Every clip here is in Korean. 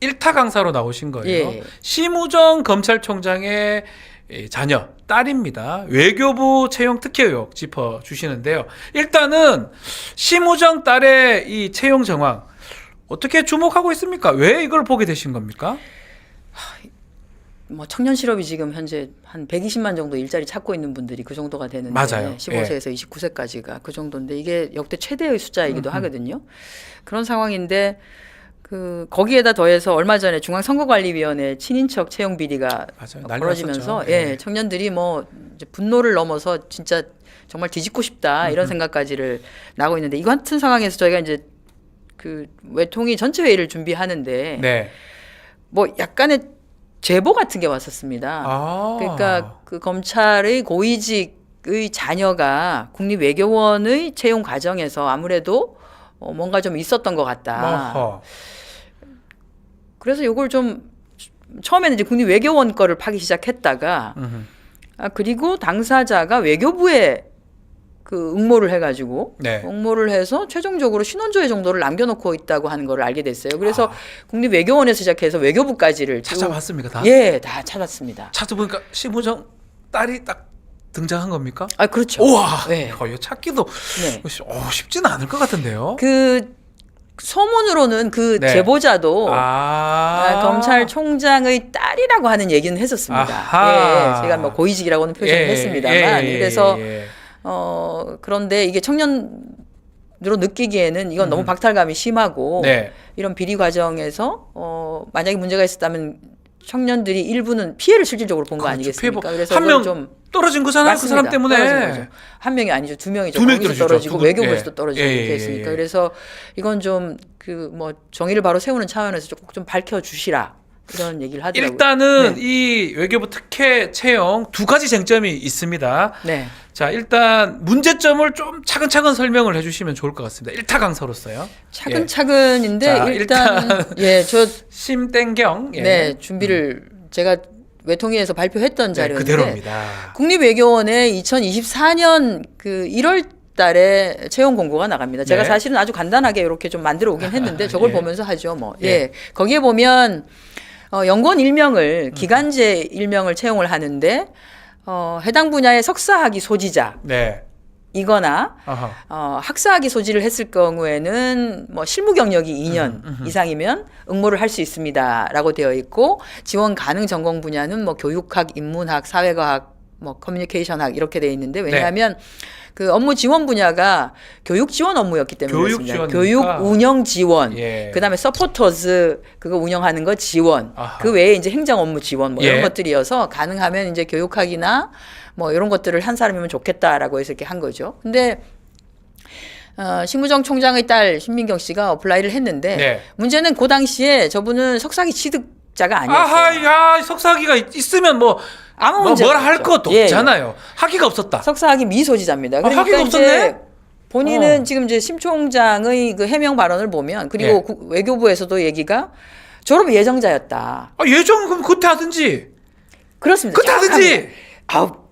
일타 강사로 나오신 거예요. 예. 심우정 검찰총장의 자녀, 딸입니다. 외교부 채용 특혜 의혹 짚어주시는데요. 일단은 심우정 딸의 이 채용 정황 어떻게 주목하고 있습니까? 왜 이걸 보게 되신 겁니까? 뭐 청년 실업이 지금 현재 한 120만 정도 일자리 찾고 있는 분들이 그 정도가 되는데 맞아요. 15세에서 29세까지가 그 정도인데 이게 역대 최대의 숫자이기도 하거든요. 그런 상황인데 거기에다 더해서 얼마 전에 중앙선거관리위원회 친인척 채용 비리가 난리 벌어지면서 났었죠. 예. 청년들이 뭐 이제 분노를 넘어서 진짜 정말 뒤집고 싶다 이런 생각까지를 나고 있는데 이 같은 상황에서 저희가 이제 그 외통위 전체 회의를 준비하는데 네. 뭐 약간의 제보 같은 게 왔었습니다. 그러니까 그 검찰의 고위직의 자녀가 국립외교원의 채용 과정에서 아무래도 뭔가 좀 있었던 것 같다. 어허. 그래서 이걸 좀 처음에는 이제 국립외교원 거를 파기 시작했다가 그리고 당사자가 외교부에 그 응모를 해가지고 네. 응모를 해서 최종적으로 신원조회 정도를 남겨놓고 있다고 하는 걸 알게 됐어요. 그래서 국립외교원에서 시작해서 외교부까지를 찾아봤습니까 다? 예, 다 찾았습니다. 찾아보니까 심우정 딸이 딱 등장한 겁니까? 아 그렇죠. 우와. 네. 이거 찾기도 네. 쉽지는 않을 것 같은데요. 그 소문으로는 그 네. 제보자도 검찰총장의 딸이라고 하는 얘기는 했었습니다. 아하. 예, 제가 뭐 고위직이라고는 표현을 했습니다만 그래서 그런데 이게 청년으로 느끼기에는 이건 너무 박탈감이 심하고 네. 이런 비리 과정에서 만약에 문제가 있었다면 청년들이 일부는 피해를 실질적으로 본 거 그렇죠. 아니겠습니까? 그래서 한 명 좀 떨어진 거잖아요. 그 사람 때문에. 떨어진 거죠. 한 명이 아니죠. 두 명이죠. 두 명이 거기서 떨어지죠. 떨어지고 외교부에서도 떨어지고 이렇게 했으니까. 예. 그래서 이건 좀 그 뭐 정의를 바로 세우는 차원에서 꼭 좀 밝혀주시라 이런 얘기를 하더라고요. 일단은 이 외교부 특혜 채용 두 가지 쟁점이 있습니다. 네. 자, 일단 문제점을 좀 차근차근 설명을 해주시면 좋을 것 같습니다. 일타 강사로서요. 차근차근인데 자, 일단 저 심땡경 네, 준비를 제가 외통위에서 발표했던 자료인데 그대로입니다. 국립외교원에 2024년 그 1월 달에 채용 공고가 나갑니다. 제가 네. 사실은 아주 간단하게 이렇게 좀 만들어 오긴 했는데 저걸 예. 보면서 하죠. 뭐. 예. 거기에 보면 연구원 일명을 기간제 일명을 채용을 하는데 해당 분야의 석사학위 소지자 네. 이거나 아하. 학사학위 소지를 했을 경우에는 뭐 실무 경력이 2년 이상이면 응모를 할 수 있습니다라고 되어 있고 지원 가능 전공 분야는 뭐 교육학, 인문학, 사회과학, 뭐 커뮤니케이션학 이렇게 되어 있는데 왜냐하면 그 업무 지원 분야가 교육 지원 업무였기 때문에 그렇습니다. 교육 운영 지원, 그다음에 서포터즈 그거 운영하는 거 지원, 그 외에 이제 행정 업무 지원 뭐 이런 것들이어서 가능하면 이제 교육학이나 뭐 이런 것들을 한 사람이면 좋겠다라고 해서 이렇게 한 거죠. 근데 심우정 총장의 딸 신민경 씨가 어플라이를 했는데 문제는 그 당시에 저분은 석사학위 취득자가 아니었어요. 아하, 석사학위가 있으면 뭐 아무 문제 뭘 할 것도 없잖아요. 학위가 없었다. 석사학위 미소지자입니다. 그러니까 학위가 없었네? 본인은 지금 이제 심 총장의 그 해명 발언을 보면 그리고 외교부에서도 얘기가 졸업 예정자였다. 예정 그럼 그때 하든지. 그렇습니다. 그때 하든지.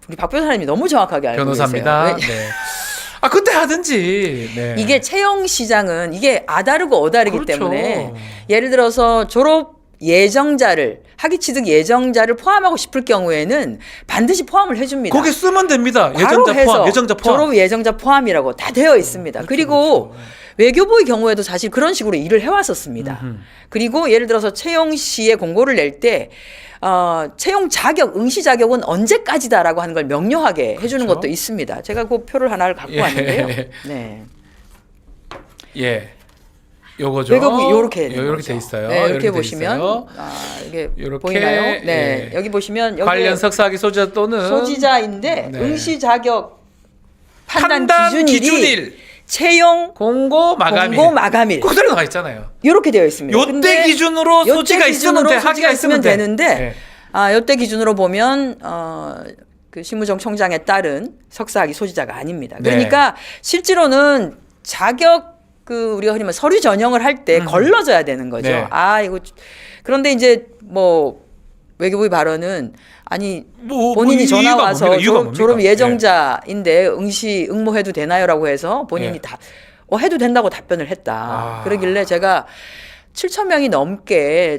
우리 박 변호사님이 너무 정확하게 알고 변호사입니다. 계세요. 네. 그때 하든지. 네. 이게 채용 시장은 이게 아다르고 어다르기 그렇죠. 때문에 예를 들어서 졸업 예정자를 학위 취득 예정자를 포함하고 싶을 경우에는 반드시 포함을 해줍니다. 거기 쓰면 됩니다. 예정자 포함, 예정자 포함. 졸업 예정자 포함이라고 다 되어 있습니다. 그렇죠, 그리고 그렇죠. 외교부의 경우에도 사실 그런 식으로 일을 해왔었습니다. 그리고 예를 들어서 채용 시에 공고를 낼 때 채용 자격, 응시 자격은 언제까지다라고 하는 걸 명료하게 해주는 그렇죠. 것도 있습니다. 제가 그 표를 하나를 갖고 왔는데요. 네. 예. 요거죠. 외교부 요렇게 돼 있어요. 네, 이렇게 보시면 이게 요렇게, 보이나요? 네. 여기 보시면 관련 석사학위 소지자 또는 소지자인데 응시 자격 판단 기준일이 기준일 채용 공고 마감일 그대로 나와 있잖아요. 이렇게 되어 있습니다. 요때 기준으로 소지가 있으면 돼. 학위가 있으면 되는데 요때 기준으로 보면 그 심우정 총장의 딸은 석사학위 소지자가 아닙니다. 그러니까 실제로는 자격 우리가 흔히 서류 전형을 할 때 걸러져야 되는 거죠. 네. 이거 그런데 이제 뭐 외교부의 발언은 아니 본인이 전화 와서 졸업 예정자인데 응모해도 되나요라고 해서 본인이 해도 된다고 답변을 했다. 그러길래 제가 7,000명이 넘게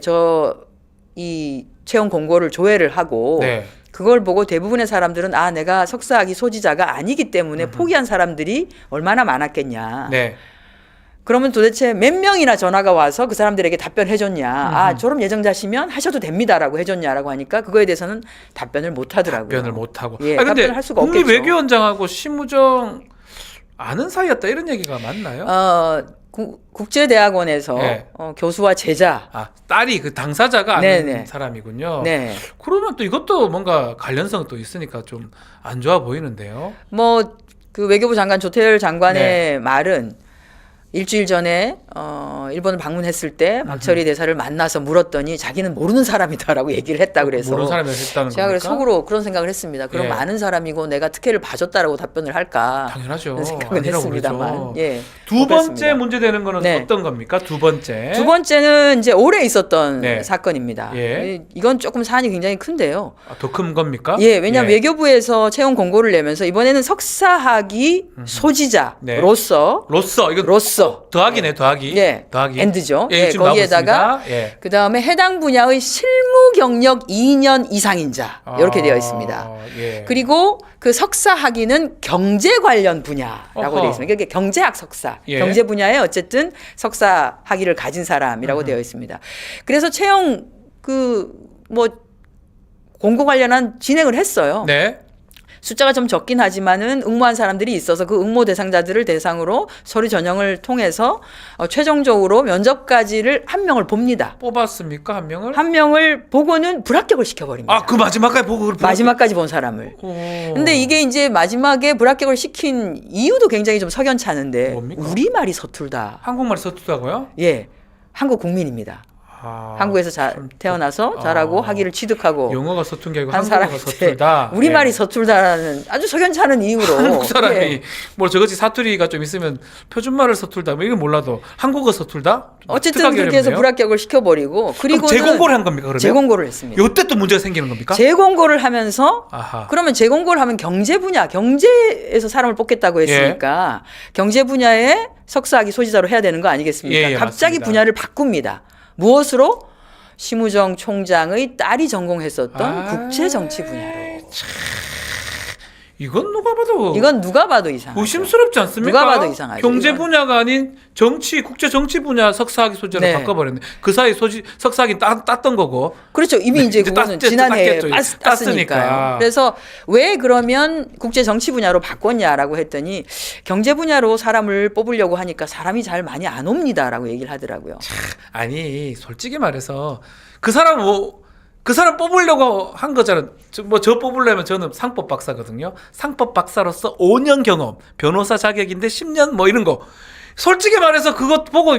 이 채용 공고를 조회를 하고 네. 그걸 보고 대부분의 사람들은 아 내가 석사학위 소지자가 아니기 때문에 포기한 사람들이 얼마나 많았겠냐. 네. 그러면 도대체 몇 명이나 전화가 와서 그 사람들에게 답변해 줬냐. 아 졸업 예정자시면 하셔도 됩니다라고 해줬냐라고 하니까 그거에 대해서는 답변을 못 하더라고요. 답변을 못 하고. 예, 근데 답변을 할 수가 없겠죠. 국립외교원장하고 심우정 아는 사이였다 이런 얘기가 맞나요? 국제대학원에서 네. 교수와 제자. 아, 딸이 그 당사자가 아는 네네. 사람이군요. 네. 그러면 또 이것도 뭔가 관련성 또 있으니까 좀 안 좋아 보이는데요. 뭐 그 외교부 장관 조태열 장관의 네. 말은 일주일 전에 일본을 방문했을 때 박철희 대사를 만나서 물었더니 자기는 모르는 사람이다라고 얘기를 했다 그래서 모르는 사람이 했다는 제가 그래서 겁니까? 속으로 그런 생각을 했습니다. 그럼 예. 많은 사람이고 내가 특혜를 봐줬다라고 답변을 할까? 당연하죠. 그런 생각은 아니라고 했습니다만. 그러죠. 예. 두 번째 그렇습니다. 문제되는 거는 네. 어떤 겁니까? 두 번째. 두 번째는 이제 올해 있었던 네. 사건입니다. 예. 이건 조금 사안이 굉장히 큰데요. 더 큰 겁니까? 예, 왜냐하면 예. 외교부에서 채용 공고를 내면서 이번에는 석사학위 소지자로서 로서 이거 더하기네 더하기. 예, 더하기. 엔드죠. 예, 예, 지금 거기에다가 나오고 있습니다. 예. 그 다음에 해당 분야의 실무 경력 2년 이상인 자 이렇게 되어 있습니다. 예. 그리고 그 석사 학위는 경제 관련 분야라고 어허. 되어 있습니다. 그러니까 경제학 석사, 예. 경제 분야에 어쨌든 석사 학위를 가진 사람이라고 되어 있습니다. 그래서 채용 공고 관련한 진행을 했어요. 네. 숫자가 좀 적긴 하지만은 응모한 사람들이 있어서 그 응모 대상자들을 대상으로 서류 전형을 통해서 최종적으로 면접까지를 한 명을 봅니다. 뽑았습니까 한 명을? 한 명을 보고는 불합격을 시켜버립니다. 아, 그 마지막까지 보고 그걸 마지막까지 본 사람을. 근데 이게 이제 마지막에 불합격을 시킨 이유도 굉장히 좀 석연찮은데 뭡니까? 우리말이 서툴다. 한국말 서투다고요? 예, 한국 국민입니다. 한국에서 태어나서 자라고 학위를 취득하고 영어가 서툰 게 아니고 한 한국어가 사람한테 서툴다. 우리말이 예. 서툴다라는 아주 석연찮은 이유로 한국 사람이 예. 뭐 저것이 사투리가 좀 있으면 표준말을 서툴다 뭐 이건 몰라도 한국어 서툴다? 어쨌든 특하게 그렇게 해서 어렵네요. 불합격을 시켜버리고 그리고 재공고를 한 겁니까 그러면? 재공고를 했습니다. 요때 또 문제가 생기는 겁니까? 재공고를 하면서 아하. 그러면 재공고를 하면 경제 분야, 경제에서 사람을 뽑겠다고 했으니까 경제 분야에 석사학위 소지자로 해야 되는 거 아니겠습니까? 예, 갑자기 맞습니다. 분야를 바꿉니다. 무엇으로? 심우정 총장의 딸이 전공했었던 국제정치 분야로. 이건 누가 봐도 이건 누가 봐도 이상하죠. 의심스럽지 않습니까? 누가 봐도 이상하죠. 경제 이건. 분야가 아닌 정치, 국제 정치 분야 석사학위 소재로 네. 바꿔버렸네. 그 사이 석사학위 땄던 거고. 그렇죠. 이미 이제 이제 그거는 땄- 지난해에 땄겠죠. 땄으니까요. 땄으니까. 그래서 왜 그러면 국제 정치 분야로 바꿨냐라고 했더니 경제 분야로 사람을 뽑으려고 하니까 사람이 잘 많이 안 옵니다라고 얘기를 하더라고요. 아니 솔직히 말해서 그 사람 뽑으려고 한 거잖아요. 저 뽑으려면 저는 상법 박사거든요. 상법 박사로서 5년 경험, 변호사 자격인데 10년 뭐 이런 거. 솔직히 말해서 그거 보고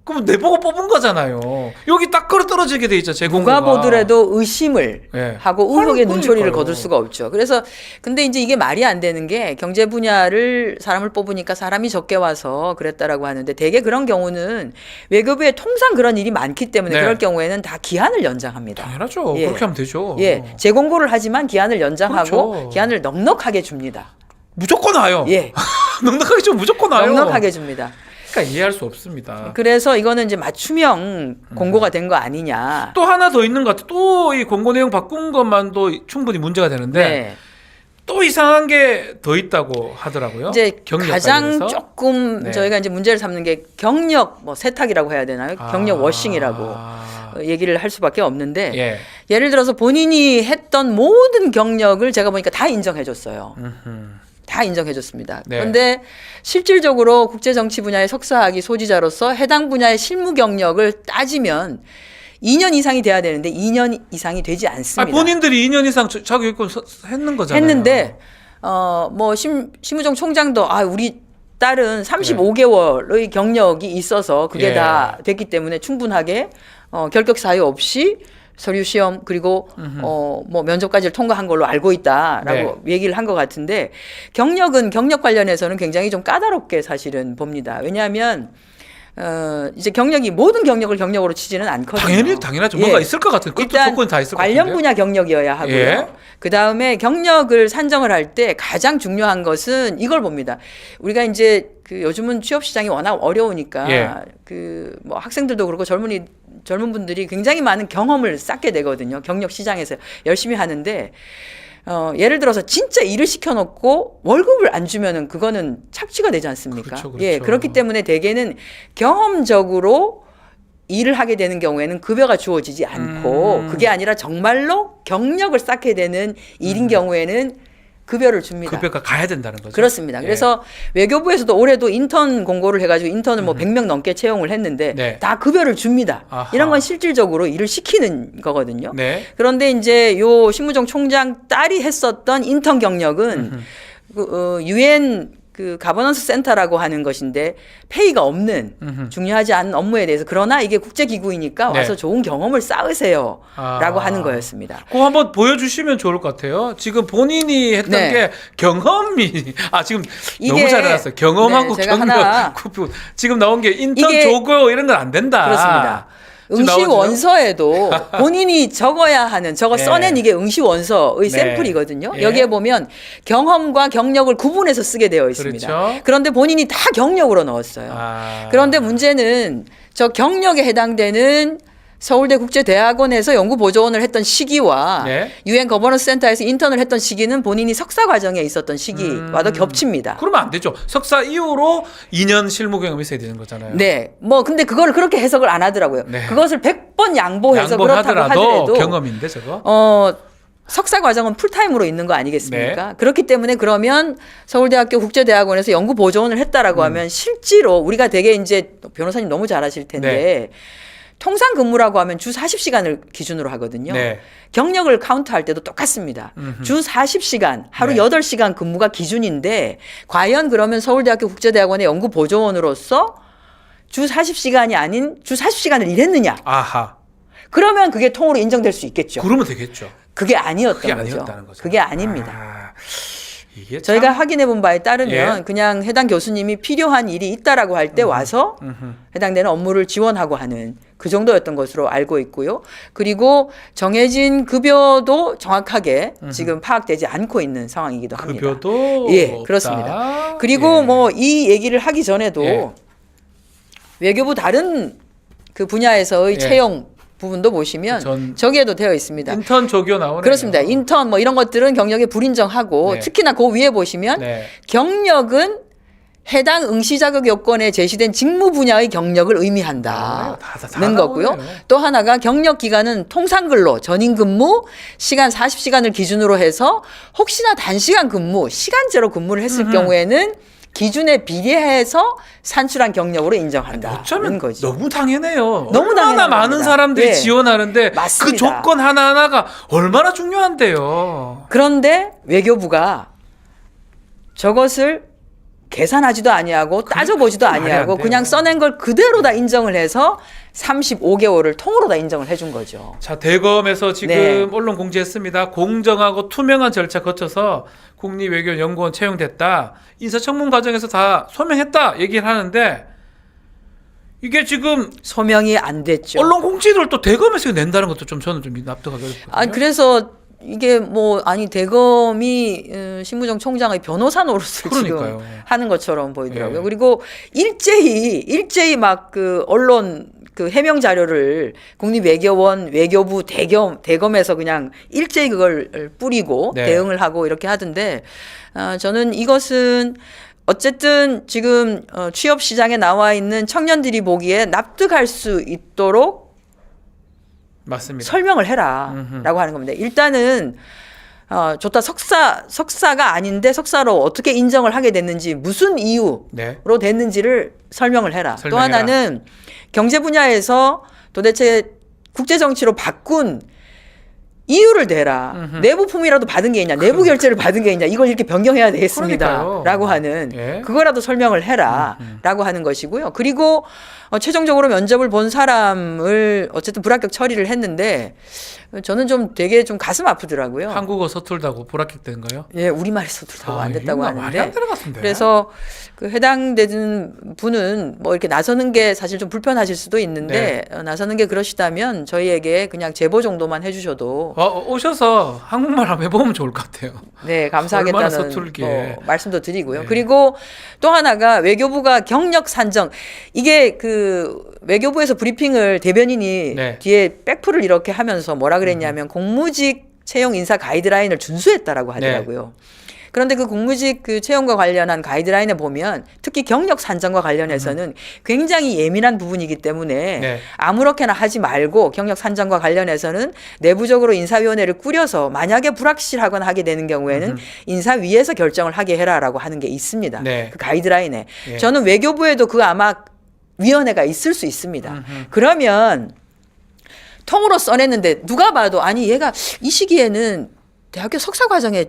그럼 내보고 뽑은 거잖아요. 여기 딱 걸어 떨어지게 돼 있죠. 제공고가. 누가 보더라도 의심을 예. 하고 의혹의 그러니까요. 눈초리를 거둘 수가 없죠. 그래서 근데 이제 이게 말이 안 되는 게 경제 분야를 사람을 뽑으니까 사람이 적게 와서 그랬다라고 하는데 대개 그런 경우는 외교부에 통상 그런 일이 많기 때문에 네. 그럴 경우에는 다 기한을 연장합니다. 당연하죠. 예. 그렇게 하면 되죠. 예, 재공고를 하지만 기한을 연장하고 그렇죠. 기한을 넉넉하게 줍니다. 무조건 와요. 예, 넉넉하게 좀 무조건 와요. 넉넉하게 줍니다. 그러니까 이해할 수 없습니다. 그래서 이거는 이제 맞춤형 공고가 된 거 아니냐. 또 하나 더 있는 것 같아. 또 이 공고 내용 바꾼 것만도 충분히 문제가 되는데 네. 또 이상한 게 더 있다고 하더라고요. 이제 경력 가장 관련해서. 조금 네. 저희가 이제 문제를 삼는 게 경력 뭐 세탁이라고 해야 되나요? 경력 워싱이라고 얘기를 할 수밖에 없는데 예. 예를 들어서 본인이 했던 모든 경력을 제가 보니까 다 인정해줬어요. 다 인정해줬습니다. 네. 그런데 실질적으로 국제정치 분야의 석사학위 소지자로서 해당 분야의 실무 경력을 따지면 2년 이상이 돼야 되는데 2년 이상이 되지 않습니다. 본인들이 2년 이상 자격요건 했는 거잖아요. 했는데 뭐 심우정 총장도 우리 딸은 35개월의 경력이 있어서 그게 예. 다 됐기 때문에 충분하게 결격 사유 없이 서류 시험 그리고 뭐 면접까지를 통과한 걸로 알고 있다라고 얘기를 한 것 같은데 경력 관련해서는 굉장히 좀 까다롭게 사실은 봅니다. 왜냐하면 이제 경력이 모든 경력을 경력으로 치지는 않거든요. 당연하죠. 예. 뭔가 있을 것 같은 그것도 일단 조건이 다 있을 것 관련 같은데. 분야 경력이어야 하고요. 예. 그 다음에 경력을 산정을 할 때 가장 중요한 것은 이걸 봅니다. 우리가 이제 그 요즘은 취업 시장이 워낙 어려우니까 예. 그 뭐 학생들도 그렇고 젊은 분들이 굉장히 많은 경험을 쌓게 되거든요. 경력 시장에서 열심히 하는데 예를 들어서 진짜 일을 시켜놓고 월급을 안 주면은 그거는 착취가 되지 않습니까? 그렇죠. 예, 그렇기 때문에 대개는 경험적으로 일을 하게 되는 경우에는 급여가 주어지지 않고 그게 아니라 정말로 경력을 쌓게 되는 일인 경우에는 급여를 줍니다. 급여가 가야 된다는 거죠. 그렇습니다. 예. 그래서 외교부에서도 올해도 인턴 공고를 해가지고 인턴을 뭐 100명 넘게 채용을 했는데 네. 다 급여를 줍니다. 아하. 이런 건 실질적으로 일을 시키는 거거든요. 네. 그런데 이제 요 신무정 총장 딸이 했었던 인턴 경력은 유엔 그 가버넌스 센터라고 하는 것인데 페이가 없는 중요하지 않은 업무에 대해서 그러나 이게 국제기구이니까 네. 와서 좋은 경험을 쌓으세요라고 아. 하는 거였습니다. 그거 한번 보여주시면 좋을 것 같아요. 지금 본인이 했던 네. 게 경험이 지금 이게- 너무 잘 해놨어요. 경험하고 네, 제가 경력 하나- 지금 나온 게 인턴 이게- 조고 이런 건 안 된다. 그렇습니다. 지금 응시 나오죠? 원서에도 본인이 적어야 하는 저거 네. 써낸 이게 응시 원서의 네. 샘플이거든요. 예. 여기에 보면 경험과 경력을 구분해서 쓰게 되어 있습니다. 그렇죠. 그런데 본인이 다 경력으로 넣었어요. 그런데 문제는 저 경력에 해당되는 서울대 국제대학원에서 연구보조원을 했던 시기와 네. 유엔 거버넌스 센터에서 인턴을 했던 시기는 본인이 석사 과정에 있었던 시기와도 겹칩니다. 그러면 안 되죠. 석사 이후로 2년 실무 경험이 있어야 되는 거잖아요. 네. 뭐 근데 그걸 그렇게 해석을 안 하더라고요. 네. 그것을 100번 양보해서 그렇다고 양보하더라도 하더라도 경험인데 저거. 석사 과정은 풀타임으로 있는 거 아니겠습니까? 네. 그렇기 때문에 그러면 서울대학교 국제대학원에서 연구 보조원을 했다라고 하면 실제로 우리가 되게 이제 변호사님 너무 잘 아실 텐데 통상 근무라고 하면 주 40시간을 기준으로 하거든요. 네. 경력을 카운트할 때도 똑같습니다. 주 40시간, 하루 네. 8시간 근무가 기준인데 과연 그러면 서울대학교 국제대학원의 연구 보조원으로서 주 40시간이 아닌 주 40시간을 일했느냐? 아하. 그러면 그게 통으로 인정될 수 있겠죠. 그러면 되겠죠. 그게 아니었던 그게 거죠. 아니었다는 거죠. 그게 아닙니다. 아, 이게 참- 저희가 확인해 본 바에 따르면 예. 그냥 해당 교수님이 필요한 일이 있다라고 할 때 와서 해당되는 업무를 지원하고 하는 그 정도였던 것으로 알고 있고요. 그리고 정해진 급여도 정확하게 지금 파악되지 않고 있는 상황이기도 합니다. 급여도 예, 없다. 그렇습니다. 그리고 예. 뭐 이 얘기를 하기 전에도 예. 외교부 다른 그 분야에서의 예. 채용 부분도 보시면 전- 저기에도 되어 있습니다. 인턴 조교 나오네요. 그렇습니다. 인턴 뭐 이런 것들은 경력에 불인정하고 네. 특히나 그 위에 보시면 네. 경력은 해당 응시 자격 요건에 제시된 직무 분야의 경력을 의미한다는 아, 다 거고요. 나오네요. 또 하나가 경력 기간은 통상근로 전인 근무 시간 40시간을 기준으로 해서 혹시나 단시간 근무 시간제로 근무를 했을 경우에는 기준에 비례해서 산출한 경력으로 인정한다는 어쩌면 거죠. 너무 당연해요. 너무 얼마나 당연한 많은 겁니다. 사람들이 예. 지원하는데 맞습니다. 그 조건 하나하나가 얼마나 중요한데요. 그런데 외교부가 저것을 계산하지도 아니하고 따져보지도 말이 안 아니하고 돼요. 그냥 써낸 걸 그대로 다 인정을 해서 35개월을 통으로 다 인정을 해준 거죠. 자, 대검에서 지금 네. 언론 공지했습니다. 공정하고 투명한 절차 거쳐서 국립외교연구원 채용됐다. 인사청문 과정에서 다 소명했다 얘기를 하는데 이게 지금 소명이 안 됐죠. 언론 공지를 또 대검에서 낸다는 것도 좀 저는 좀 납득하기 어렵거든요. 아 그래서 이게 뭐 아니 대검이 신무정 총장의 변호사 노릇을 그러니까요. 지금 하는 것처럼 보이더라고요. 예. 그리고 일제히 막 그 언론 그 해명 자료를 국립외교원, 외교부, 대검에서 그냥 일제히 그걸 뿌리고 네. 대응을 하고 이렇게 하던데 저는 이것은 어쨌든 지금 취업 시장에 나와 있는 청년들이 보기에 납득할 수 있도록 맞습니다. 설명을 해라라고 하는 겁니다. 일단은 좋다 석사가 아닌데 석사로 어떻게 인정을 하게 됐는지 무슨 이유로 네. 됐는지를 설명을 해라. 또 설명해라. 하나는 경제 분야에서 도대체 국제 정치로 바꾼 이유를 대라. 내부 품이라도 받은 게 있냐, 내부 결제를 받은 게 있냐, 이걸 이렇게 변경해야 되겠습니다. 그러니까요. 라고 하는 예. 그거라도 설명을 해라. 라고 하는 것이고요. 그리고 최종적으로 면접을 본 사람을 어쨌든 불합격 처리를 했는데 저는 좀 되게 좀 가슴 아프더라고요. 한국어 서툴다고 불합격된 거요? 예, 우리말에서 도 안 됐다고 이거 말이 안 하는데. 되는 것 같은데. 그래서 그 해당되는 분은 뭐 이렇게 나서는 게 사실 좀 불편하실 수도 있는데 나서는 게 그러시다면 저희에게 그냥 제보 정도만 해주셔도 오셔서 한국말 한번 해보면 좋을 것 같아요. 네, 얼마나 감사하겠다는 서툴게. 말씀도 드리고요. 네. 그리고 또 하나가 외교부가 경력 산정 이게 그 외교부에서 브리핑을 대변인이 네. 뒤에 백프를 이렇게 하면서 뭐라 그랬냐면 공무직 채용 인사 가이드라인을 준수했다라고 하더라고요. 그런데 그 공무직 그 채용과 관련한 가이드라인에 보면 특히 경력 산정과 관련해서는 굉장히 예민한 부분이기 때문에 네. 아무렇게나 하지 말고 경력 산정과 관련해서는 내부적으로 인사위원회를 꾸려서 만약에 불확실하거나 하게 되는 경우에는 인사위에서 결정을 하게 해라라고 하는 게 있습니다. 네. 그 가이드라인에. 예. 저는 외교부에도 그 아마 위원회가 있을 수 있습니다. 그러면 통으로 써냈는데 누가 봐도 아니 얘가 이 시기에는 대학교 석사 과정에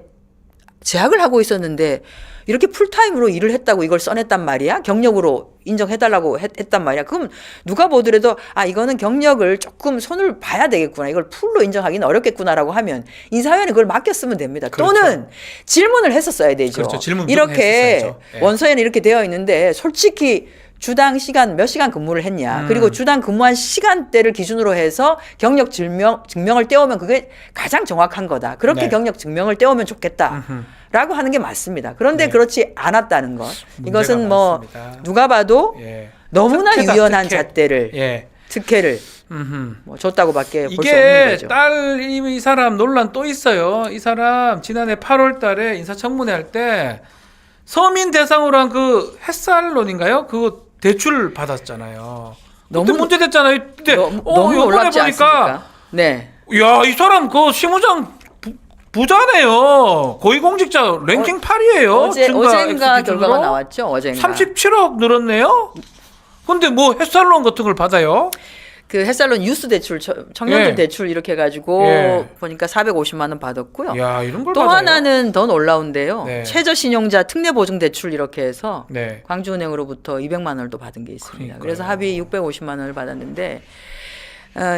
재학을 하고 있었는데 이렇게 풀타임으로 일을 했다고 이걸 써냈단 말이야? 경력으로 인정해달라고 했단 말이야? 그럼 누가 보더라도 아 이거는 경력을 조금 손을 봐야 되겠구나. 이걸 풀로 인정하기는 어렵겠구나라고 하면 인사위원회 그걸 맡겼으면 됩니다. 그렇죠. 또는 질문을 했었어야 되죠. 그렇죠. 질문 이렇게 했었어야죠. 예. 원서에는 이렇게 되어 있는데 솔직히 주당 시간 몇 시간 근무를 했냐. 그리고 주당 근무한 시간대를 기준으로 해서 경력 증명을 떼오면 그게 가장 정확한 거다. 그렇게 네. 경력 증명을 떼오면 좋겠다. 라고 하는 게 맞습니다. 그런데 네. 그렇지 않았다는 것. 이것은 뭐 많습니다. 누가 봐도 예. 너무나 특혜다, 유연한 특혜. 잣대를 예. 특혜를 음흠. 뭐 줬다고밖에 볼 수 없는 이게 거죠. 이 사람 논란 또 있어요. 이 사람 지난해 8월 달에 인사청문회 할 때 서민 대상으로 한 그 햇살론인가요? 그거 대출 받았잖아요. 그때 너무- 문제 됐잖아요. 근데 너무 요번에 놀랍지 보니까 않습니까? 네. 야, 이 사람 그 시무장 부자네요. 고위공직자 랭킹 8위예요. 어젠가 결과가 나왔죠. 어젠가. 37억 늘었네요. 근데 뭐 햇살론 같은 걸 받아요? 그 햇살론 유스 대출, 청년들 예. 대출 이렇게 해가지고 예. 보니까 450만 원 받았고요. 야, 이런 걸 또 받아요? 하나는 더 놀라운데요. 네. 최저신용자 특례보증 대출 이렇게 해서 네. 광주은행으로부터 200만 원을 또 받은 게 있습니다. 그러니까요. 그래서 합의 650만 원을 받았는데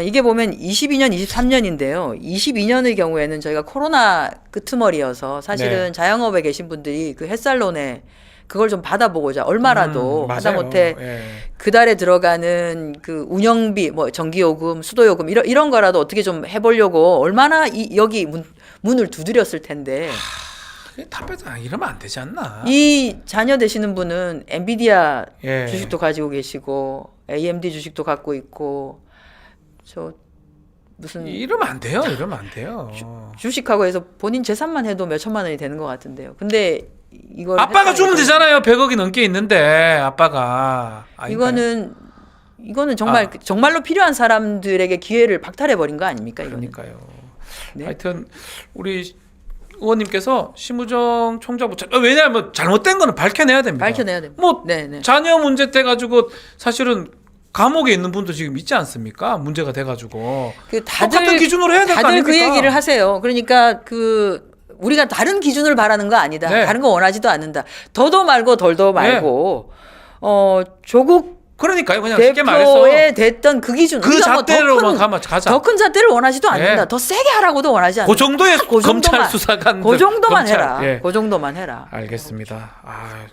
이게 보면 22년, 23년인데요. 22년의 경우에는 저희가 코로나 끄트머리여서 사실은 네. 자영업에 계신 분들이 그 햇살론에 그걸 좀 받아보고자 얼마라도 맞아요. 하다못해 예. 그 달에 들어가는 그 운영비, 뭐 전기요금, 수도요금 이런 거라도 어떻게 좀 해보려고 얼마나 여기 문을 두드렸을 텐데 답변 이러면 안 되지 않나? 이 자녀 되시는 분은 엔비디아 예. 주식도 가지고 계시고 AMD 주식도 갖고 있고 저 무슨 이러면 안 돼요. 이러면 안 돼요. 주식하고 해서 본인 재산만 해도 몇 천만 원이 되는 것 같은데요. 근데 이걸 아빠가 주면 했다니까 되잖아요. 100억이 넘게 있는데 아빠가. 아닌가요? 이거는 정말 정말로 필요한 사람들에게 기회를 박탈해 버린 거 아닙니까? 이거는. 그러니까요. 네. 하여튼 우리 의원님께서 심우정 총장부 왜냐하면 잘못된 거는 밝혀내야 됩니다. 밝혀내야 됩니다. 뭐 네. 자녀 문제 때 가지고 사실은 감옥에 있는 분도 지금 있지 않습니까? 문제가 돼가지고 그 똑같은 기준으로 해야 될 거 다들 아닙니까? 그 얘기를 하세요. 그러니까 그 우리가 다른 기준을 바라는 거 아니다. 네. 다른 거 원하지도 않는다. 더도 말고 덜도 말고 조국 그러니까요. 그냥 쉽게 말해서 대표에 됐던 그 기준. 그 잣대로만 가자. 더 큰 잣대를 원하지도 않는다. 네. 더 세게 하라고도 원하지 않는다. 그 정도의 그 검찰 정도만. 수사관 그 정도만 해라. 예. 그 정도만 해라. 알겠습니다. 아,